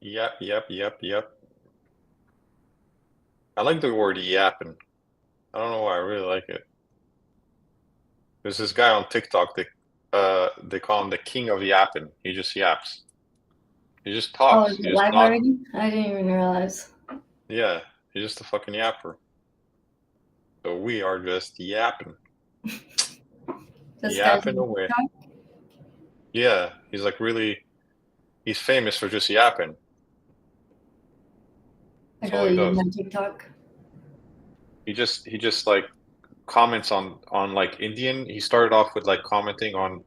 Yep. I like the word yapping. I don't know why I really like it. There's this guy on TikTok they call him the king of yapping. He just yaps. He just Oh, talks. is He it just live not. already? I didn't even realize. Yeah, he's just a fucking yapper. So we are just yapping, This guy's yapping on away. TikTok. Yeah, he's like really. He's famous for just yapping. I That's all he really use does. my TikTok. He just like comments on like Indian. He started off with like commenting on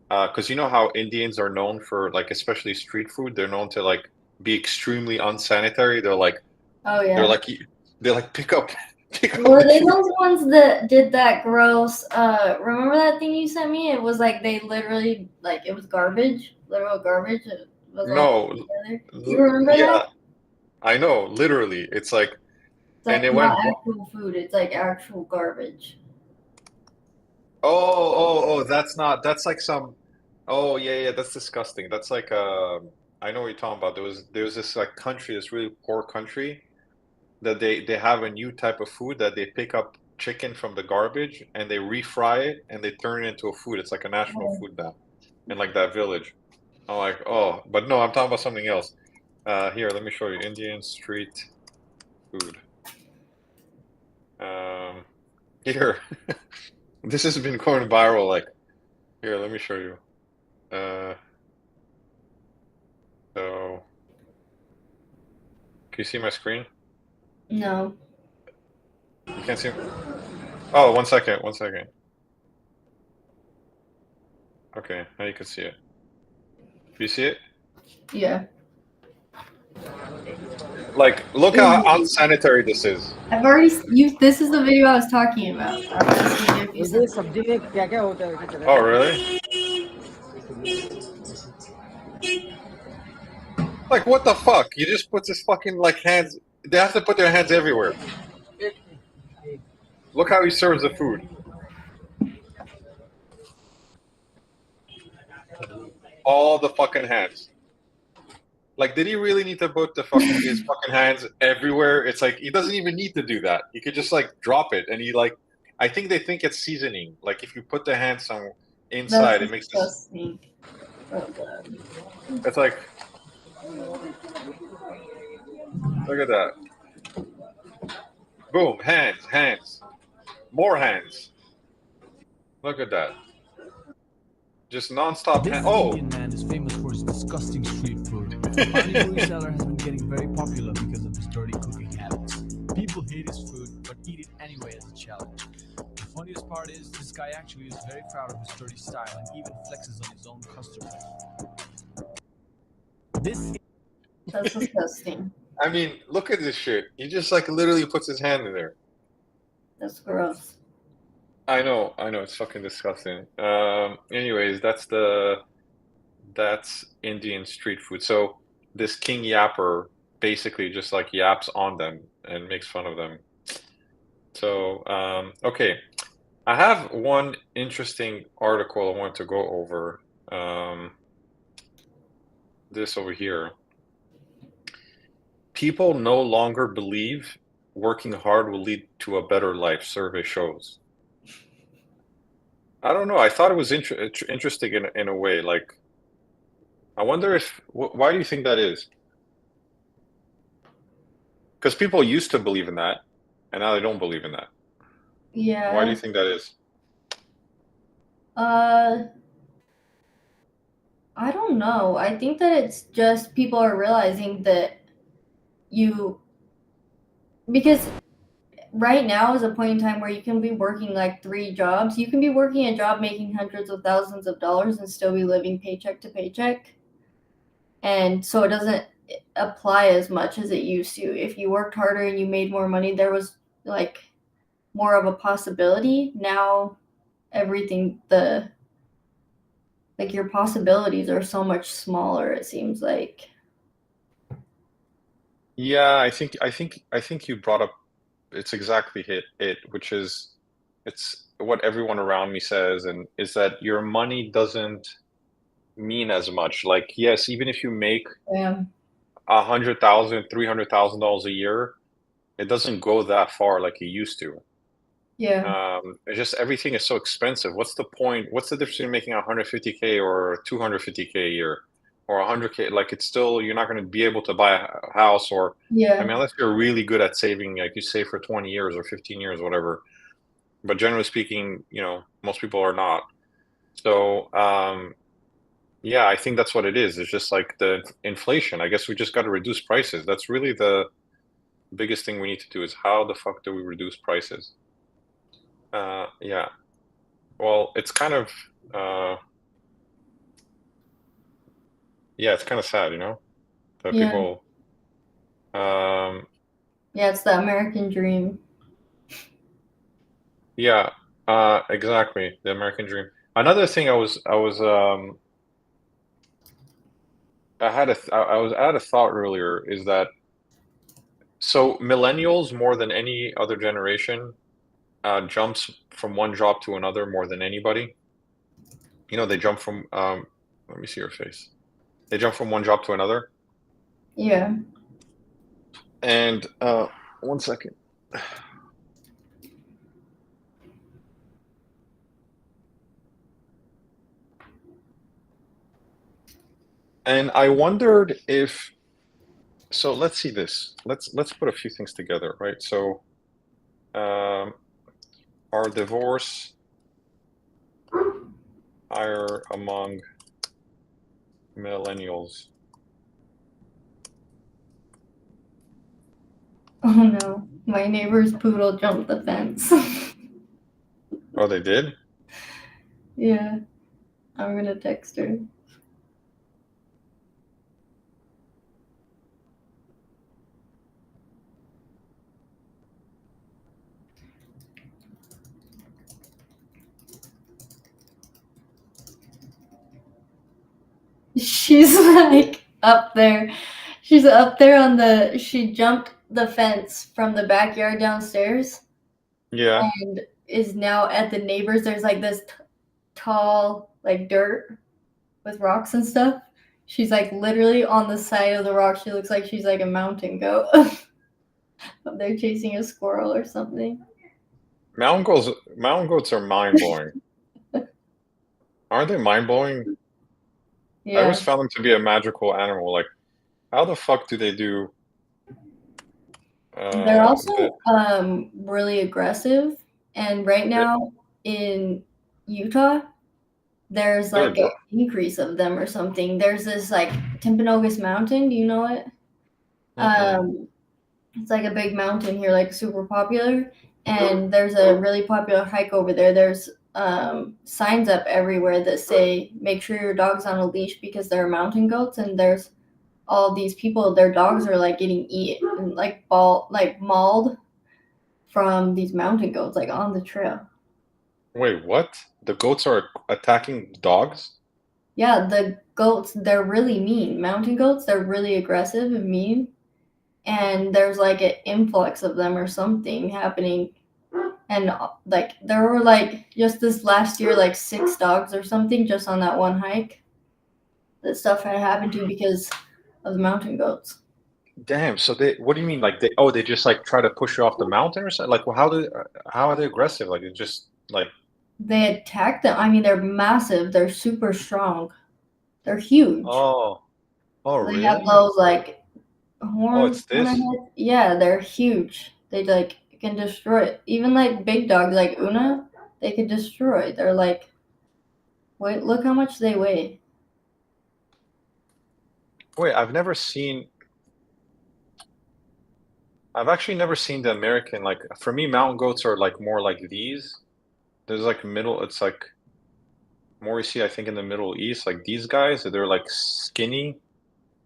because you know how Indians are known for like especially street food. They're known to like be extremely unsanitary. Oh They're yeah. like they like pick up pick up Were the they food. those ones that did that gross? Remember that thing you sent me? It was like they literally like it was garbage, literal garbage. It was all No, together. You remember that? yeah, I know. Literally, it's like It's and like it not went. actual food. It's like actual garbage. Oh, that's not. That's like some. Oh yeah, that's disgusting. That's like I know what you're talking about. There was this like country, this really poor country that they have a new type of food that they pick up chicken from the garbage and they refry it and they turn it into a food. It's like a national Oh, food now in like that village. I'm like, oh, but no, I'm talking about something else. Here, let me show you Indian street food. Um, here, this has been going viral. Like, here, let me show you. Uh, so can you see my screen? no. You can't see. Oh, 1 second, 1 second. Okay, now you can see it. Do you see it? Yeah. Like, look how Ooh. unsanitary this is. I've already you. This is the video I was talking about. I was just seeing if you मुझे sent it. सब्जी में क्या क्या होता है वैसे चला Oh, जाए really? Like, what the fuck? You just put this fucking like hands. They have to put their hands everywhere. Look how he serves the food. All the fucking hands. Like, did he really need to put his fucking hands everywhere? It's like he doesn't even need to do that. He could just like drop it, and he like. I think they think it's seasoning. Like if you put the hands some That's inside, it makes this. disgusting. Oh god. It's like, look at that. Boom, hands, more hands. Look at that. Just non-stop This hand. Oh, Indian man is famous for his disgusting street food. The Pani Puri seller has been getting very popular because of his dirty cooking habits. People hate his food, but eat it anyway as a challenge. The funniest part is, this guy actually is very proud of his dirty style and even flexes on his own customers. This That's disgusting. I mean, look at this shit. He just like literally puts his hand in there. That's gross. I know, it's fucking disgusting. Anyways, that's Indian street food. So this King Yapper basically just like yaps on them and makes fun of them. So, okay, I have one interesting article I want to go over. This over here. People no longer believe working hard will lead to a better life, survey shows. I don't know. I thought it was interesting in a way. Like, I wonder if why do you think that is? Because people used to believe in that, and now they don't believe in that. Why do you Yeah. think that is? Uh, I don't know. I think that it's just people are realizing that you because right now is a point in time where you can be working like three jobs. You can be working a job making hundreds of thousands of dollars and still be living paycheck to paycheck. And so it doesn't apply as much as it used to. If you worked harder and you made more money, there was like more of a possibility. Now everything the like your possibilities are so much smaller, it seems like. Yeah, I think you brought up it's exactly it, which is it's what everyone around me says, and is that your money doesn't mean as much. Like, yes, even if you make Yeah. $100,000, $300,000 a year, it doesn't go that far like it used to. Yeah. It's just everything is so expensive. What's the point? What's the difference between making 150K or 250K a year or 100K? Like it's still you're not going to be able to buy a house or I Yeah. mean, unless you're really good at saving, like you save for 20 years or 15 years, whatever. But generally speaking, most people are not. So, yeah, I think that's what it is. It's just like the inflation. I guess we just got to reduce prices. That's really the biggest thing we need to do is how the fuck do we reduce prices? Yeah. Well, it's kind of, uh, yeah, it's kind of sad, that Yeah. people, um, Yeah, it's the American dream. yeah, exactly, the American dream. Another thing I had a thought earlier is that so millennials more than any other generation jumps from one job to another more than anybody. They jump from let me see your face. They jump from one job to another. Yeah. And one second. And I wondered if so let's see this. Let's put a few things together, right? So um are divorce higher among millennials? Oh no. My neighbor's poodle jumped the fence. Oh, they did? Yeah. I'm gonna text her. She's like up there. She's up there she jumped the fence from the backyard downstairs Yeah. and is now at the neighbors. There's like this tall, like dirt with rocks and stuff. She's like literally on the side of the rock. She looks like she's like a mountain goat. They're chasing a squirrel or something. Mountain goats are mind-blowing. Aren't they mind-blowing? I Yeah. always found them to be a magical animal. Like, how the fuck do they do They're that? also really aggressive. And right now in Utah, there's They're like an increase of them or something. There's this like Timpanogos Mountain. Do you know it? mm-mm. It's like a big mountain here, like super popular. And there's a really popular hike over there. There's signs up everywhere that say make sure your dog's on a leash because they're mountain goats. And there's all these people, their dogs are like getting eaten, like mauled from these mountain goats, like on the trail. Wait, what? The goats are attacking dogs? Yeah, the goats, they're really mean. Mountain goats, they're really aggressive and mean. And there's like an influx of them or something happening. And like there were like just this last year, like 6 dogs or something just on that one hike that stuff had happened to because of the mountain goats. Damn. So what do you mean? Like they just like try to push you off the mountain or something? Like, well, how are they aggressive? Like, it just like, They attack them. I mean, they're massive. They're super strong. They're huge. oh, oh, They have really? those like Oh, horns it's on their this? head. Yeah, they're huge. They like can destroy even like big dogs like Una. They could destroy. They're like, wait, look how much they weigh. Wait, I've actually never seen the American, like, for me, mountain goats are like more like these. There's like it's like more you see, I think, in the Middle East, like these guys, they're like skinny,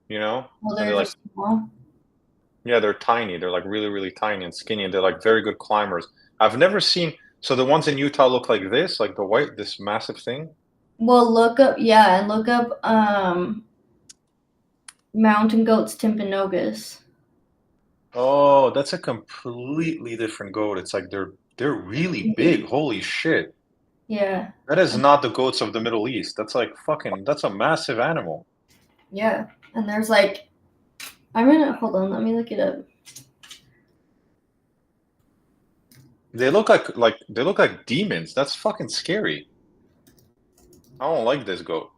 Well, and they're they're like, just small. yeah, they're tiny. They're like really, really tiny and skinny, and they're like very good climbers. I've never seen, so the ones in Utah look like this, like this massive thing. Well, look up, yeah, and look up mountain goats Timpanogos. Oh, that's a completely different goat. It's like they're really big. Holy shit. Yeah, That is not the goats of the Middle East. That's like fucking, that's a massive animal. yeah, and there's like I'm gonna hold on. Let me look it up. They look like demons. That's fucking scary. I don't like this goat.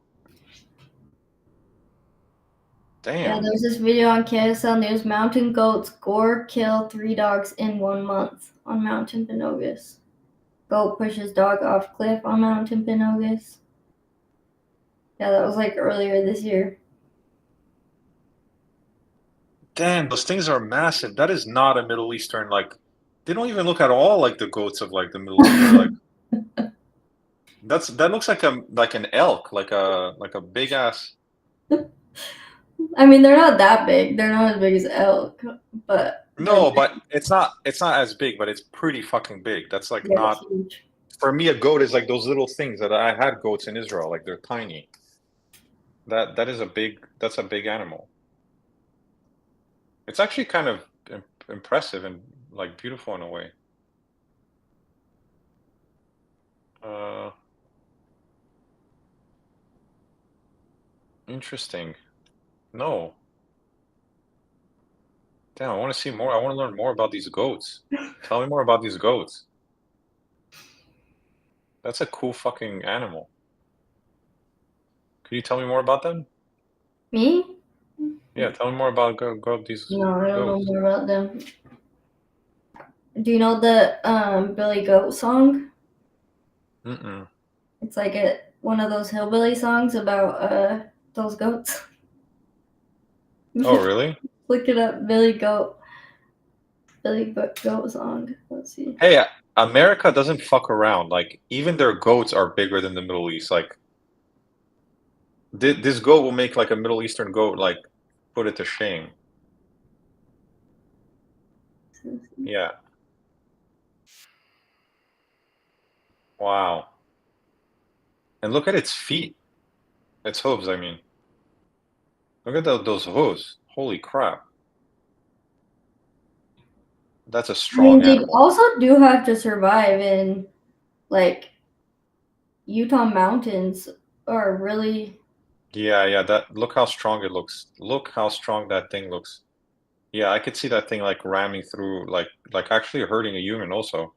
Yeah, Damn. there's this video on KSL News. Mountain goats gore kill 3 dogs in 1 month on Mount Timpanogos. Goat pushes dog off cliff on Mount Timpanogos. Yeah, that was like earlier this year. Damn, those things are massive. That is not a Middle Eastern like. They don't even look at all like the goats of like the Middle East. They're like that looks like an elk, like a big ass. I mean, they're not that big. They're not as big as elk, but they're No, but it's not as big, but it's pretty fucking big. That's like yeah, not huge. for me a goat is like those little things that I had goats in Israel, like they're tiny. That's a big animal. It's actually kind of impressive and like beautiful in a way. Uh, Interesting. No. Damn, I want to see more. I want to learn more about these goats. Tell me more about these goats. That's a cool fucking animal. Could you tell me more about them? Me? Yeah, tell me more about these No, I don't know goats. more about them. Do you know the Billy Goat song? Mm-mm. It's like one of those hillbilly songs about those goats. Oh, really? Look it up, Billy Goat song. Let's see. Hey, America doesn't fuck around. Like, even their goats are bigger than the Middle East. Like, this goat will make like a Middle Eastern goat, like, put it to shame. Yeah. Wow. And look at its feet. Its hooves, I mean. Look at those hooves. Holy crap. That's a I mean, strong they animal. also do have to survive in like Utah mountains are really Yeah, yeah, that look how strong it looks. Look how strong that thing looks. Yeah, I could see that thing like ramming through like actually hurting a human also.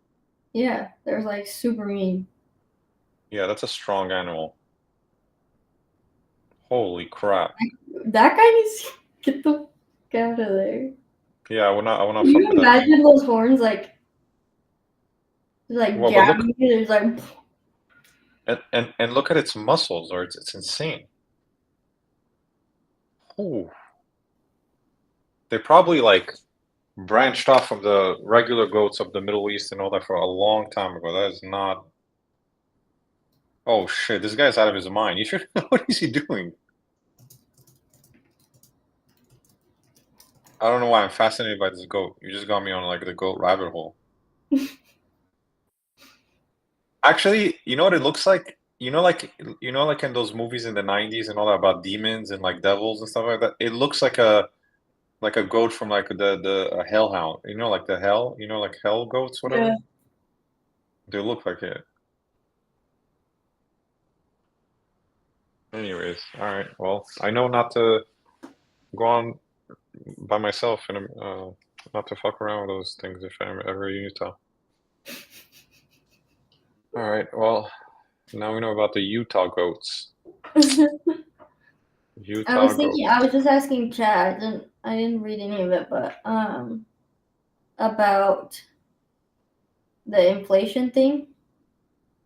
yeah, they're like super mean. Yeah, that's a strong animal. Holy crap. That guy needs to get the fuck out of there. Yeah, I will Can not fuck you with that thing. imagine those horns like Well, but look jabbing you? There's like and look at its muscles, or it's insane. Ooh. They probably like branched off from the regular goats of the Middle East and all that for a long time ago. That is not. Oh shit, this guy's out of his mind. You should. What is he doing? I don't know why I'm fascinated by this goat. You just got me on like the goat rabbit hole. Actually, you know what it looks like? Like in those movies in the 90s and all that about demons and like devils and stuff like that. It looks like a goat from like the a hellhound. You know, like the hell, like hell goats, yeah. whatever. They look like it. Anyways, all right. Well, I know not to go on by myself and not to fuck around with those things if I'm ever in Utah. All right. Well, now we know about the Utah goats. Utah I goats. was just asking Chad. I didn't read any of it, but about the inflation thing.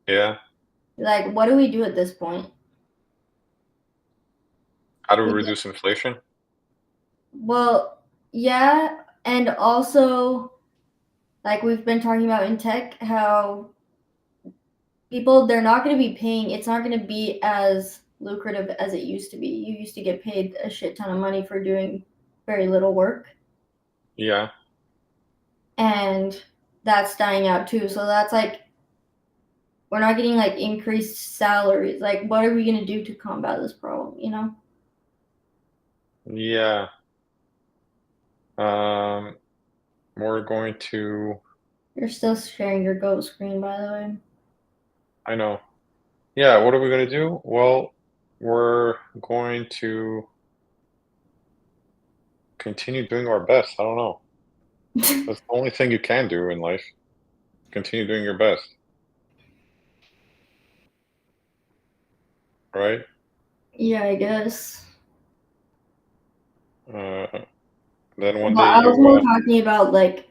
Yeah. Like, what do we do at this point? How to Because, reduce inflation? well, yeah, and also like we've been talking about in tech, how people they're not going to be paying. It's not going to be as lucrative as it used to be. You used to get paid a shit ton of money for doing very little work, Yeah. and that's dying out too. So that's like we're not getting like increased salaries. Like, what are we going to do to combat this problem? You know? Yeah. Um, we're going to, You're still sharing your goat screen, by the way. I know. Yeah, what are we going to do? Well, we're going to continue doing our best. I don't know. That's the only thing you can do in life. Continue doing your best, right? Yeah, I guess. Uh, then one But day I was you more talking about like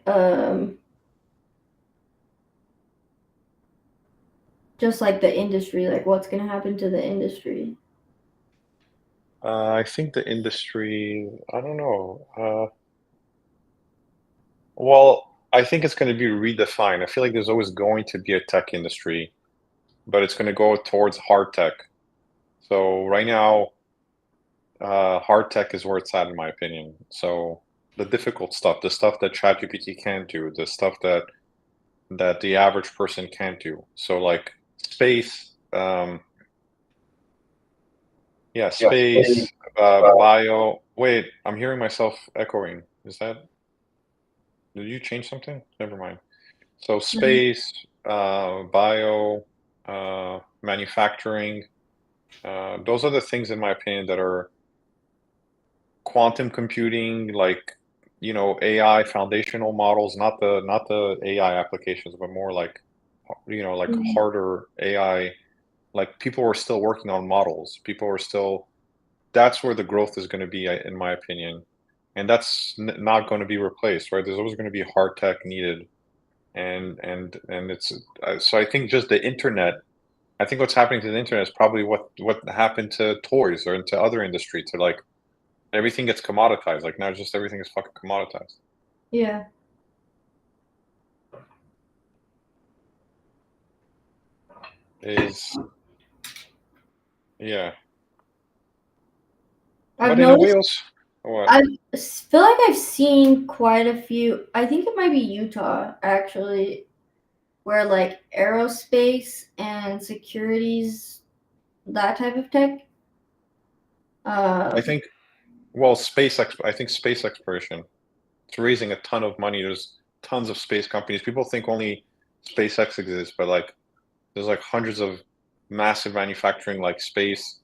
just like the industry, like what's gonna happen to the industry. I think the industry, I don't know. Well, I think it's going to be redefined. I feel like there's always going to be a tech industry, but it's going to go towards hard tech. So right now, hard tech is where it's at, in my opinion. So the difficult stuff, the stuff that ChatGPT can't do, the stuff that the average person can't do. So like space, yeah, space, bio. Wait, I'm hearing myself echoing. Is that? Did you change something? Never mind. So space, bio, manufacturing, those are the things, in my opinion, that are quantum computing, like, AI foundational models, not the AI applications, but more like, like Mhm. harder AI. Like people are still working on models. People are still. That's where the growth is going to be, in my opinion, and that's not going to be replaced, right? There's always going to be hard tech needed, and it's so I think just the internet. I think what's happening to the internet is probably what happened to toys or into other industry, to like everything gets commoditized. Like now, just everything is fucking commoditized. Yeah. Is Yeah, I've but in a way, noticed also what? I feel like I've seen quite a few. I think it might be Utah actually, where like aerospace and securities, that type of tech. I Um, think well, I think space exploration. It's raising a ton of money. There's tons of space companies. People think only SpaceX exists, but like there's like hundreds of massive manufacturing like space.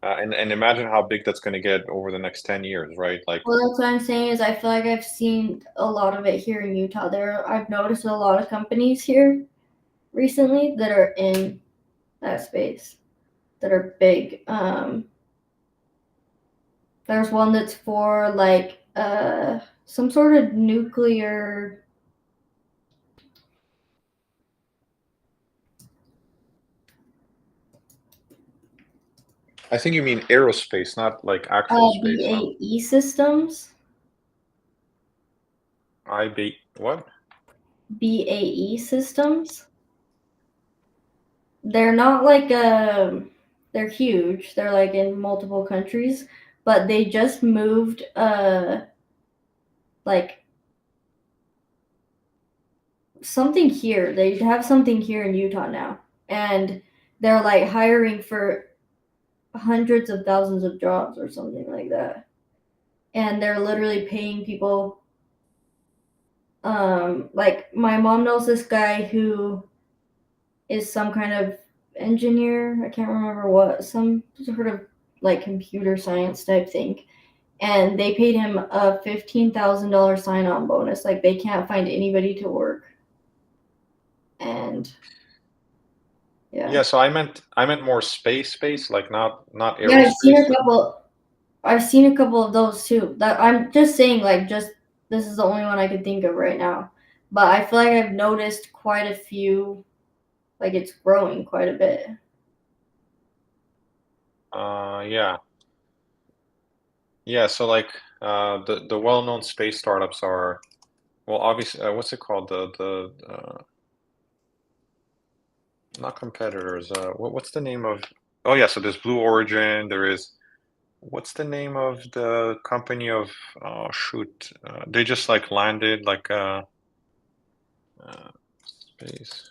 And imagine how big that's going to get over the next 10 years, right? Like, well, that's what I'm saying is I feel like I've seen a lot of it here in Utah. I've noticed a lot of companies here recently that are in that space that are big. There's one that's for like some sort of nuclear. I think you mean aerospace, not like actual space, huh? BAE systems. What? BAE systems. They're not like they're huge. They're like in multiple countries, but they just moved like something here. They have something here in Utah now. And they're like hiring for hundreds of thousands of jobs or something like that. And they're literally paying people like my mom knows this guy who is some kind of engineer. I can't remember what, some sort of like computer science type thing. And they paid him a $15,000 sign on bonus. Like they can't find anybody to work. And yeah. Yeah, so I meant more space, like not Yeah, aerospace. I've seen a couple of those too. That I'm just saying like just this is the only one I could think of right now. But I feel like I've noticed quite a few, like it's growing quite a bit. Yeah. Yeah, so like the well-known space startups are, well, obviously, what's it called? The not competitors. What's the name of? Oh yeah, so there's Blue Origin. There is, what's the name of the company of? Oh shoot, they just like landed like uh space.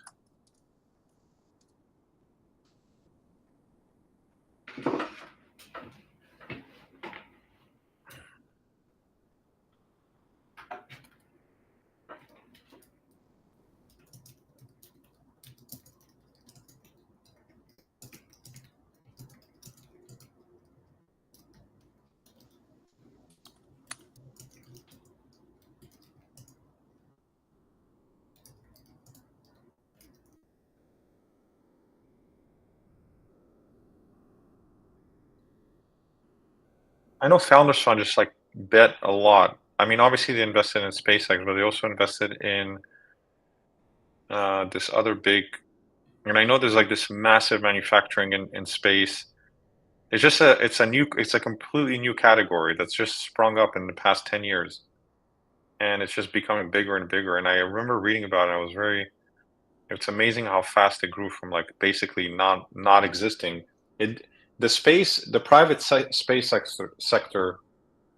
I know Founders Fund just like bet a lot. I mean, obviously they invested in SpaceX, but they also invested in this other big. And I know there's like this massive manufacturing in space. It's a completely new category that's just sprung up in the past 10 years. And it's just becoming bigger and bigger. And I remember reading about it. It's amazing how fast it grew from like basically not existing. It the private space sector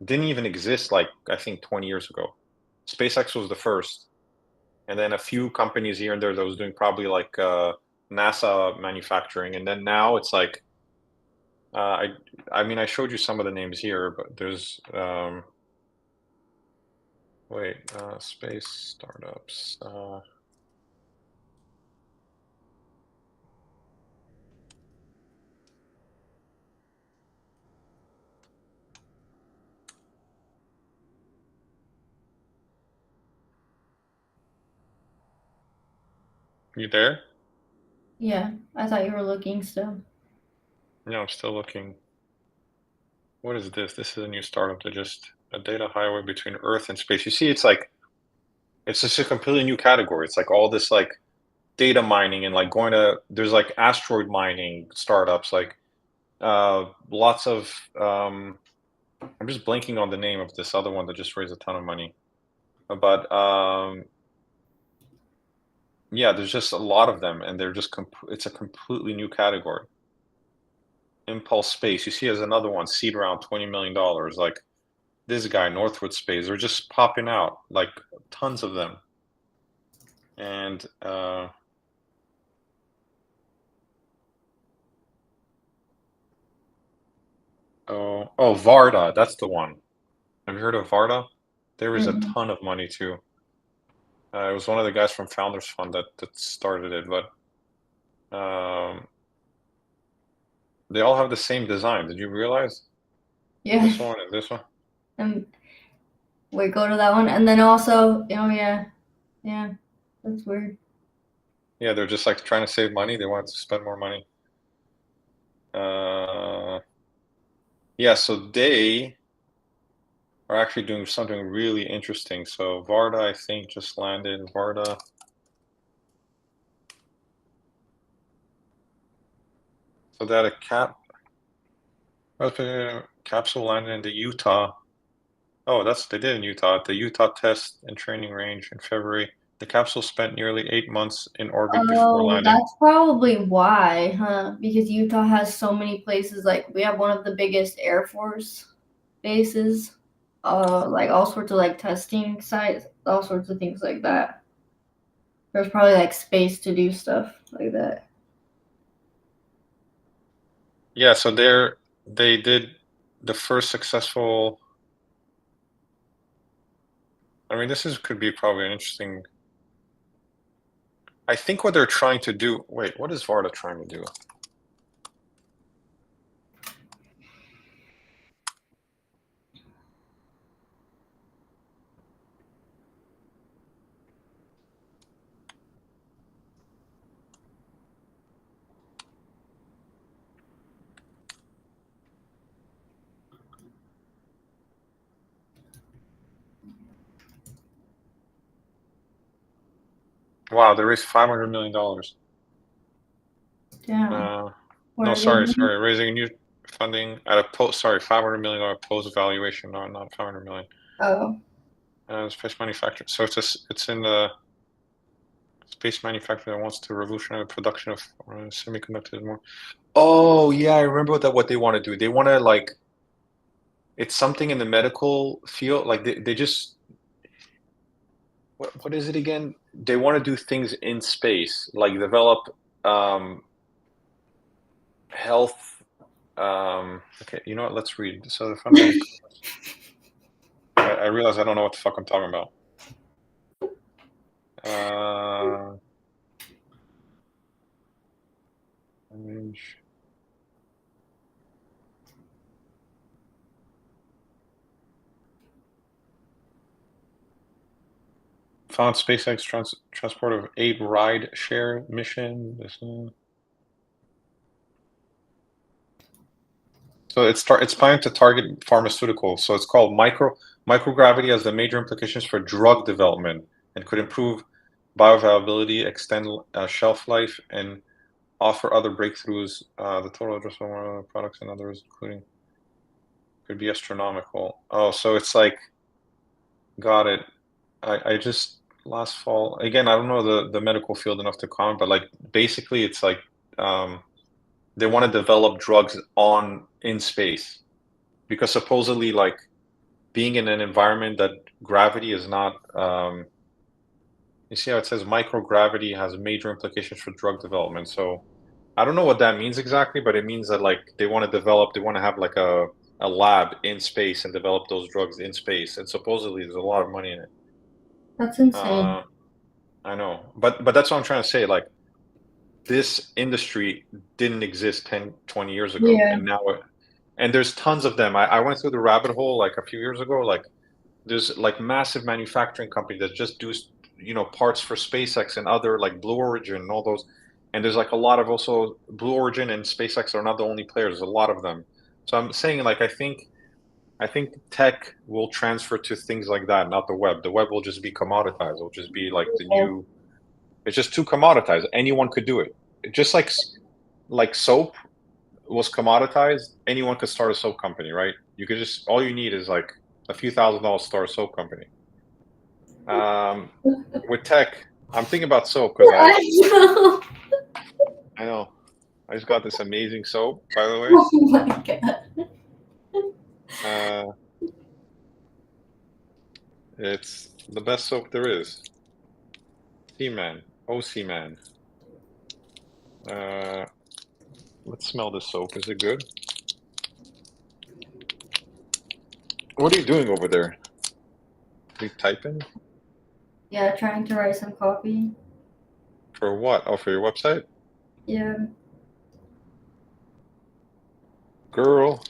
didn't even exist like I think 20 years ago. SpaceX was the first, and then a few companies here and there that was doing probably like NASA manufacturing, and then now it's like uh, I I mean I showed you some of the names here, but there's space startups. You there? Yeah, I thought you were looking still. No, I'm still looking. What is this? This is a new startup that just a data highway between Earth and space. You see, it's just a completely new category. It's like all this like data mining and like there's like asteroid mining startups, like lots of I'm just blanking on the name of this other one that just raised a ton of money. But yeah, there's just a lot of them, and it's a completely new category. Impulse Space, you see, as another one, seed around $20 million. Like this guy, Northwood Space, they're just popping out like tons of them. And Varda, that's the one. Have you heard of Varda? There is a Mm-mm. ton of money too. It was one of the guys from Founders Fund that started it, but um, they all have the same design. Did you realize? Yeah. This one and this one? And we go to that one, and then also, oh yeah, yeah, that's weird. Yeah, they're just like trying to save money. They want to spend more money. Uh, yeah, so they are actually doing something really interesting. So Varda, I think, just landed. Varda. So that capsule landed in the Utah. Oh, they did in Utah, at the Utah Test and Training Range in February. The capsule spent nearly 8 months in orbit before Oh, landing. that's probably why, huh? Because Utah has so many places. Like we have one of the biggest Air Force bases, like all sorts of like testing sites, all sorts of things like that. There's probably like space to do stuff like that. Yeah, so they did the first successful. I mean, could be probably an interesting. I think what they're trying to do. Wait, what is Varda trying to do? Wow, they raised $500 million. Damn. What No, are they sorry, doing? raising new funding at a post. Sorry, $500 million post valuation. No, not 500 million. Oh, Space manufacturer. So it's in the space manufacturer that wants to revolutionize the production of semiconductors more. Oh yeah, I remember what they want to do. They want to like it's something in the medical field. Like they just what is it again? They want to do things in space, like develop um, health. Okay, you know what? Let's read. So the funding. I realize I don't know what the fuck I'm talking about. Uh, image. Found SpaceX transport of 8 ride share mission. So it's planning to target pharmaceuticals. So it's called microgravity has the major implications for drug development and could improve bioavailability, extend shelf life, and offer other breakthroughs. The total addressable products and others, including, could be astronomical. Oh, so it's like, got it. I just last fall again. I don't know the medical field enough to comment, but like basically, it's like they want to develop drugs in space because supposedly like being in an environment that gravity is not. You see how it says microgravity has major implications for drug development. So I don't know what that means exactly, but it means that like they want to have like a lab in space and develop those drugs in space. And supposedly there's a lot of money in it. That's insane. I know, but that's what I'm trying to say. Like this industry didn't exist 10, 20 years ago, Yeah. and and there's tons of them. I went through the rabbit hole like a few years ago. Like there's like massive manufacturing companies that just do parts for SpaceX and other like Blue Origin and all those. And there's like a lot of also Blue Origin and SpaceX are not the only players. There's a lot of them. So I'm saying like I think tech will transfer to things like that, not the web. The web will just be commoditized. It'll just be like the Yeah. new. It's just too commoditized. Anyone could do it. Just like soap was commoditized. Anyone could start a soap company, right? You could just all you need is like a few $1,000s to start a soap company. With tech, I'm thinking about soap because I know. I know I just got this amazing soap, by the way. Oh my god. It's the best soap there is. Seaman, Seaman. Let's smell this soap. Is it good? What are you doing over there? Are you typing? Yeah, trying to write some copy. For what? Oh, for your website? Yeah. Girl.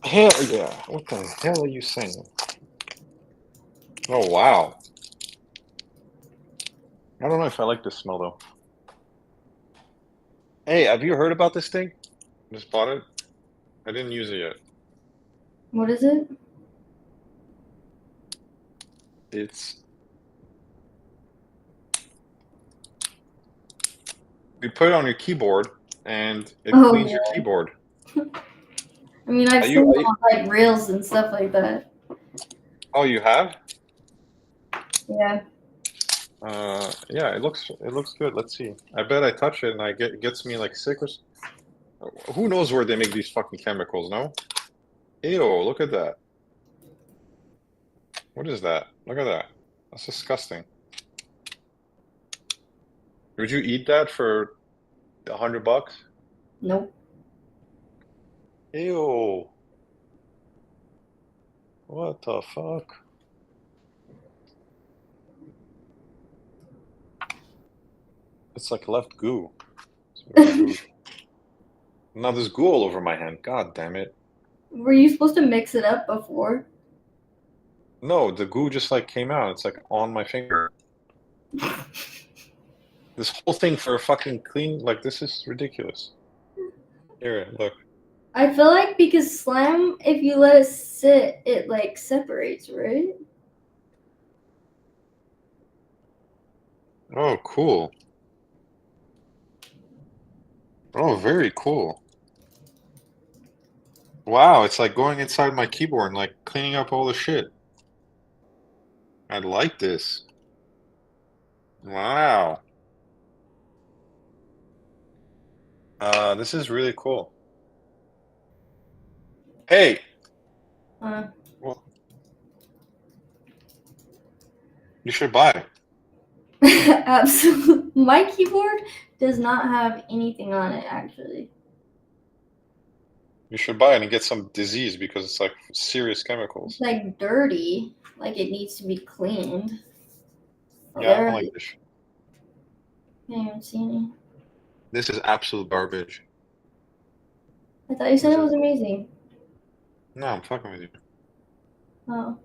Hell yeah. What the hell are you saying? Oh, wow. I don't know if I like this smell, though. Hey, have you heard about this thing? Just bought it? I didn't use it yet. What is it? It's... You put it on your keyboard, and it Oh, cleans yeah. your keyboard. I mean, I've Are seen you- it on like reels and stuff like that. Oh, you have? Yeah. Yeah, it looks good. Let's see. I bet I touch it and it gets me like sick or who knows where they make these fucking chemicals, no? Ew, look at that. What is that? Look at that. That's disgusting. Would you eat that for $100? Nope. Ew. What the fuck? It's like left goo. Now there's goo all over my hand. God damn it. Were you supposed to mix it up before? No, the goo just like came out. It's like on my finger. This whole thing for a fucking clean, like this is ridiculous. Here, look. I feel like because slime, if you let it sit, it like separates, right? Oh, cool. Oh, very cool. Wow, it's like going inside my keyboard and like cleaning up all the shit. I like this. Wow. This is really cool. Hey, well, you should buy it. Absolutely. My keyboard does not have anything on it, actually. You should buy it and get some disease because it's like serious chemicals. It's like dirty, like it needs to be cleaned. Oh, Yeah, I there. don't like this. Can't even see any. This is absolute garbage. I thought you said it was amazing. No, I'm fucking with you. Oh.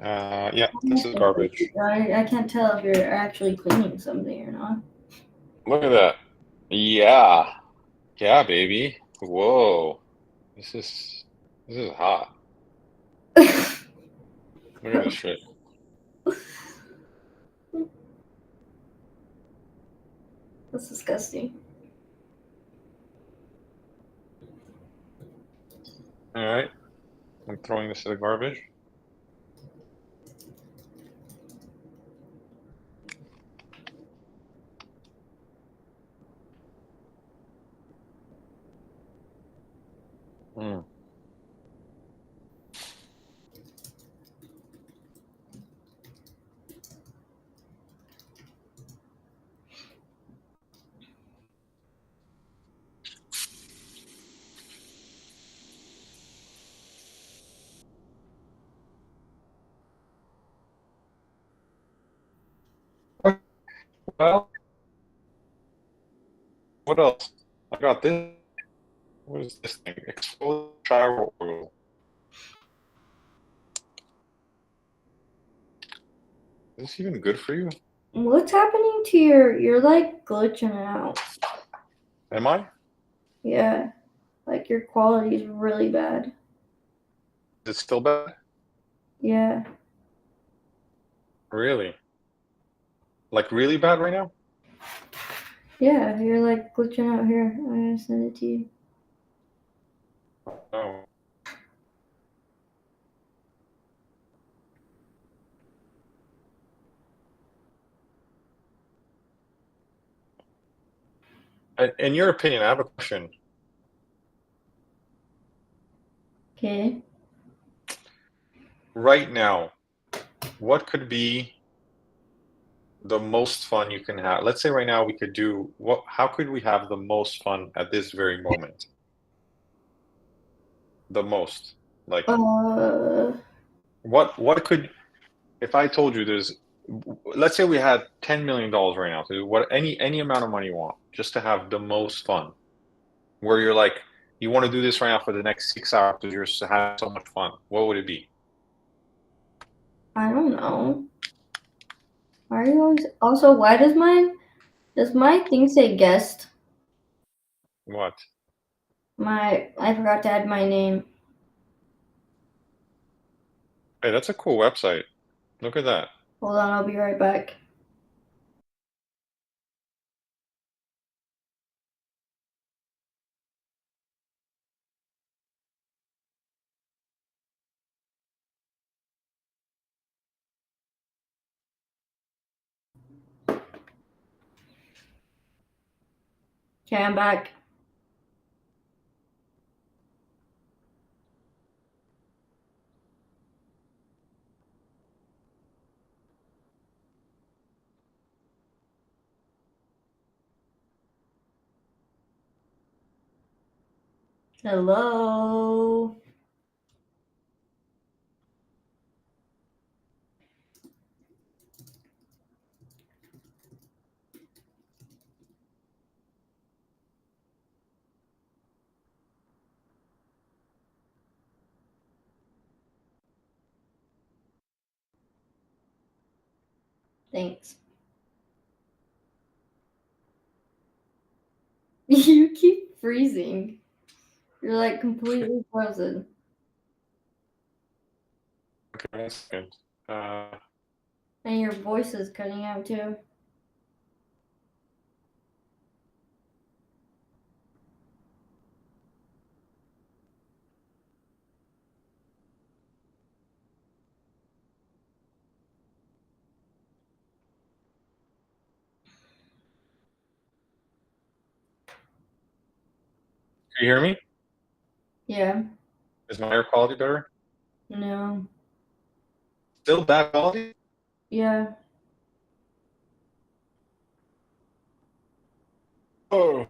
Yeah, this is garbage. I can't tell if you're actually cleaning something or not. Look at that. Yeah. Yeah, baby. Whoa. This is this is hot. Look at this shit. That's disgusting. All right. I'm throwing this in the garbage. Mm. Well, what else? I got this. What is this thing? Exfoliating shower oil. Is this even good for you? What's happening to you're like glitching out. Am I? Yeah. Like your quality is really bad. Is it still bad? Yeah. Really? Like really bad right now? Yeah, you're like glitching out here. I'm gonna send it to you. Oh. In your opinion, I have a question. Okay. Right now, what could be the most fun you can have? Let's say right now we could do what, how could we have the most fun at this very moment? The most. Like Uh what could if I told you there's let's say we had $10 million right now to do what any amount of money you want, just to have the most fun. Where you're like you want to do this right now for the next 6 hours because you're just having so much fun. What would it be? I don't know. Why are you always also why does my thing say guest? What? I forgot to add my name. Hey, that's a cool website. Look at that. Hold on, I'll be right back. Okay, I'm back. Hello. Thanks. You keep freezing. You're like completely frozen. Okay, 1 second. Uh, And your voice is cutting out too. can you hear me? Yeah. Is my air quality better? No. Still bad quality? Yeah. Oh.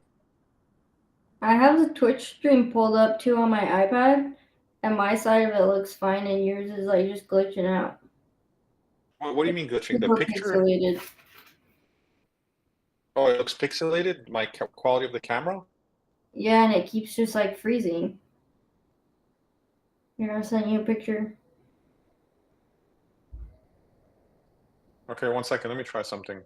I have the Twitch stream pulled up too on my iPad, and my side of it looks fine, and yours is like just glitching out. What do you mean glitching? The Super picture? pixelated. Oh, it looks pixelated? My quality of the camera? Yeah, and it keeps just like freezing. Here, I'll send you a picture. Okay, 1 second. Let me try something.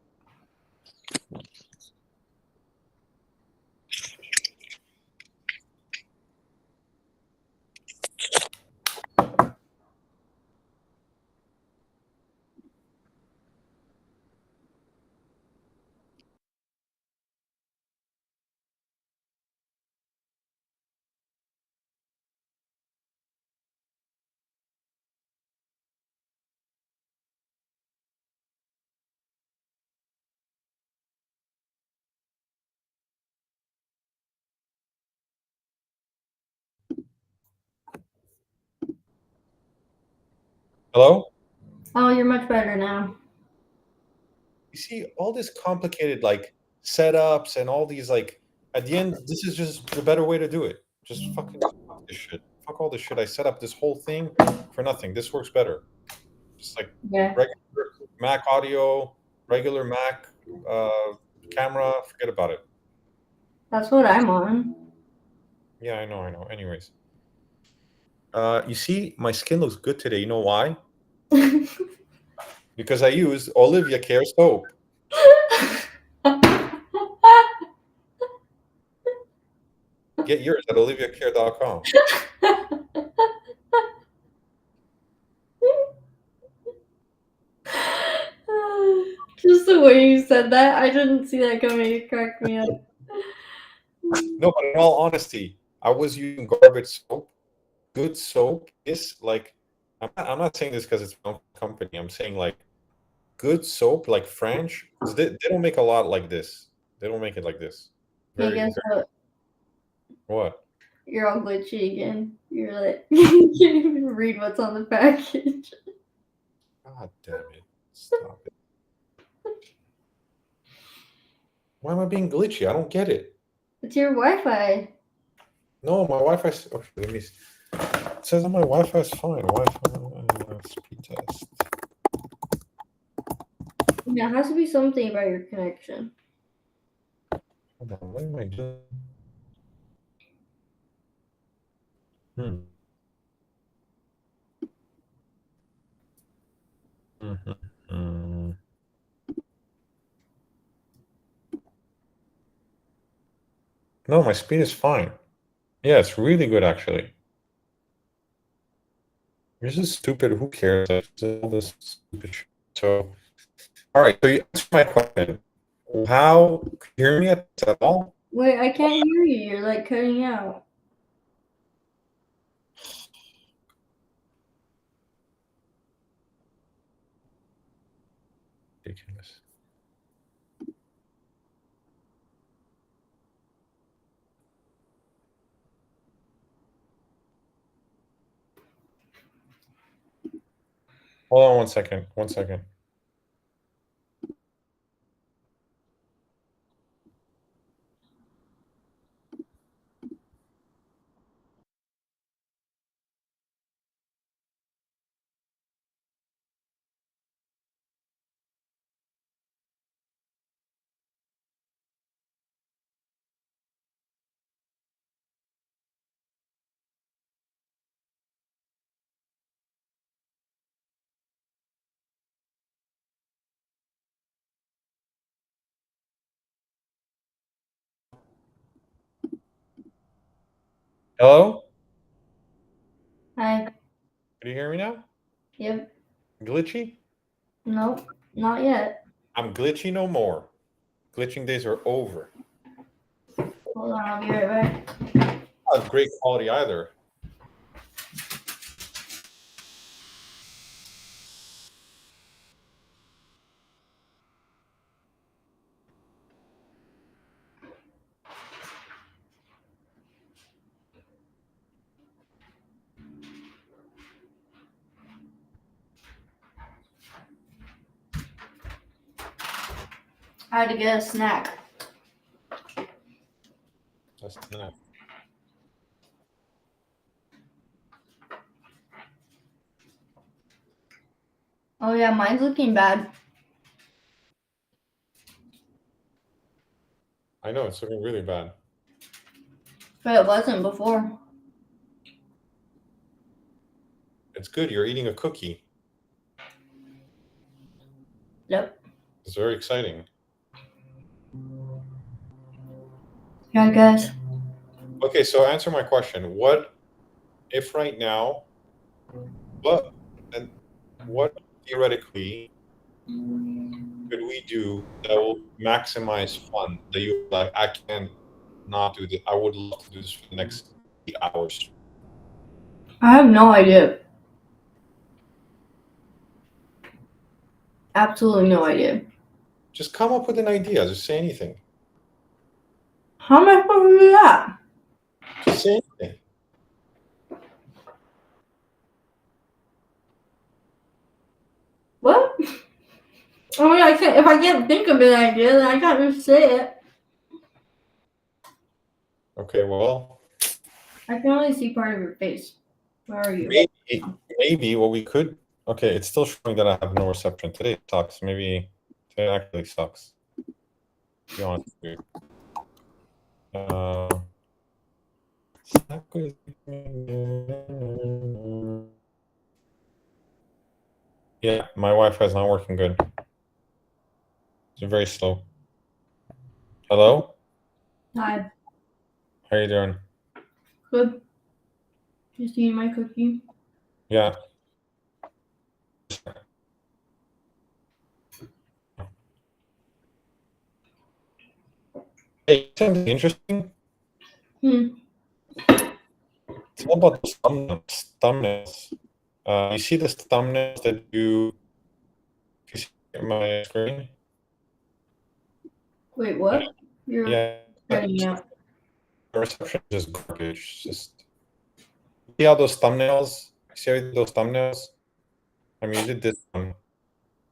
Hello? Oh, you're much better now. You see all this complicated like setups and all these like at the end, this is just the better way to do it. Just fucking fuck this shit. Fuck all this shit. I set up this whole thing for nothing. This works better. Just like Yeah, regular Mac audio, regular Mac uh, camera. Forget about it. that's what I'm on. Yeah, I know, I know. Anyways, you see, my skin looks good today. You know why? Because I used Olivia Care soap. Get yours at oliviacare.com. Just the way you said that, I didn't see that coming. It cracked me up. No, but in all honesty, I was using garbage soap. Good soap is like, I'm not saying this because it's my own company. I'm saying like good soap, like French, 'cause they don't make a lot like this. They don't make it like this. Hey, Very, guess very, what? what? You're all glitchy again. You're like, you can't even read what's on the package. God damn it. Stop it. Why am I being glitchy? I don't get it. It's your Wi-Fi. No, my Wi-Fi. Okay, let me. It says on my Wi-Fi is fine. Wi-Fi speed test. Yeah, it has to be something about your connection. Hold on, what am I doing? Hmm. No, my speed is fine. Yeah, it's really good actually. This is stupid. Who cares? All this stupid shit. So, all right. So you answered my question. How can you hear me at all? Wait, I can't hear you. You're like cutting out. Ridiculous. Hold on 1 second. 1 second. Hello? Hi. Can you hear me now? Yep. Glitchy? Nope. Not yet. I'm glitchy no more. Glitching days are over. Hold on. I'll be right back. Not great quality either. I had to get a snack. That's not. Oh yeah, mine's looking bad. I know it's looking really bad. But it wasn't before. It's good. You're eating a cookie. Yep. It's very exciting. Yeah, guys. Okay, so answer my question. What if right now, what and what theoretically could we do that will maximize fun? That you like, I can not do this. I would love to do this for the next 8 hours. I have no idea. Absolutely no idea. Just come up with an idea. Just say anything. How am I supposed to do that? Just say anything. What? Oh yeah, I can't. If I can't think of an idea, then I can't just say it. Okay, well, I can only see part of your face. Where are you? maybe what we could. Okay, it's still showing that I have no reception today. It sucks. Maybe today actually sucks. To be honest with you. Yeah, my Wi-Fi is not working good. It's very slow. Hello? Hi. How are you doing? Good. Just eating my cookie. Yeah. Hey, something interesting. It's all about those thumbnails. You see this thumbnails that you see my screen? Wait, what? You're Yeah. cutting out. The reception is just garbage. It's just see how those thumbnails? See how you did those thumbnails? I mean, you did this one.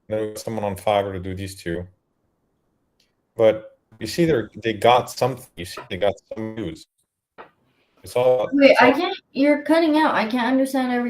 Then we got someone on Fiverr to do these two. But you see, they got something. You see, they got some views. It's all. Wait, I can't. You're cutting out. I can't understand everything.